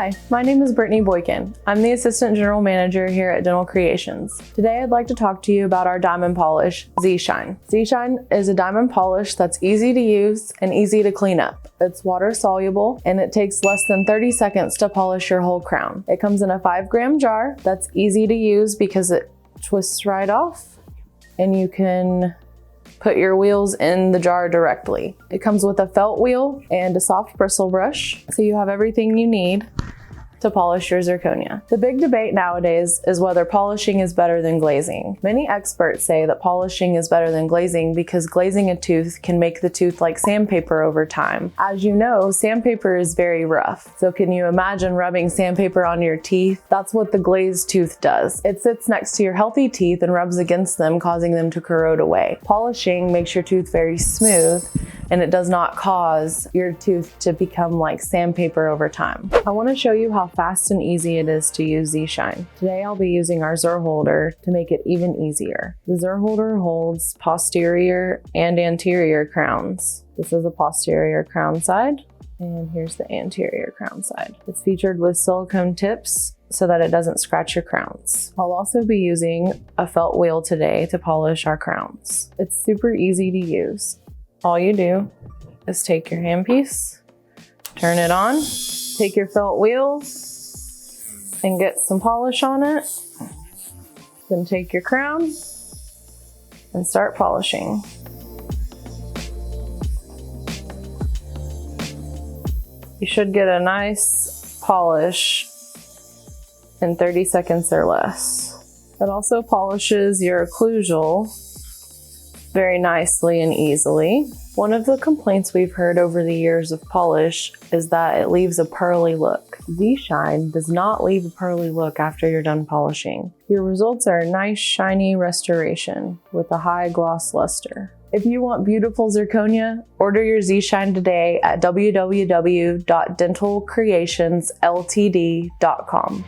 Hi, my name is Brittany Boykin. I'm the Assistant General Manager here at Dental Creations. Today I'd like to talk to you about our diamond polish, Z-Shine. Z-Shine is a diamond polish that's easy to use and easy to clean up. It's water soluble and it takes less than 30 seconds to polish your whole crown. It comes in a 5-gram jar that's easy to use because it twists right off and you can put your wheels in the jar directly. It comes with a felt wheel and a soft bristle brush, so you have everything you need to polish your zirconia. The big debate nowadays is whether polishing is better than glazing. Many experts say that polishing is better than glazing because glazing a tooth can make the tooth like sandpaper over time. As you know, sandpaper is very rough. So can you imagine rubbing sandpaper on your teeth? That's what the glazed tooth does. It sits next to your healthy teeth and rubs against them, causing them to corrode away. Polishing makes your tooth very smooth and it does not cause your tooth to become like sandpaper over time. I want to show you how fast and easy it is to use Z-Shine. Today I'll be using our Zer holder to make it even easier. The Zer holder holds posterior and anterior crowns. This is a posterior crown side, and here's the anterior crown side. It's featured with silicone tips so that it doesn't scratch your crowns. I'll also be using a felt wheel today to polish our crowns. It's super easy to use. All you do is take your handpiece, turn it on, take your felt wheel and get some polish on it. Then take your crown and start polishing. You should get a nice polish in 30 seconds or less. It also polishes your occlusal very nicely and easily. One of the complaints we've heard over the years of polish is that it leaves a pearly look. Z-Shine does not leave a pearly look after you're done polishing. Your results are a nice shiny restoration with a high gloss luster. If you want beautiful zirconia, order your Z-Shine today at www.dentalcreationsltd.com.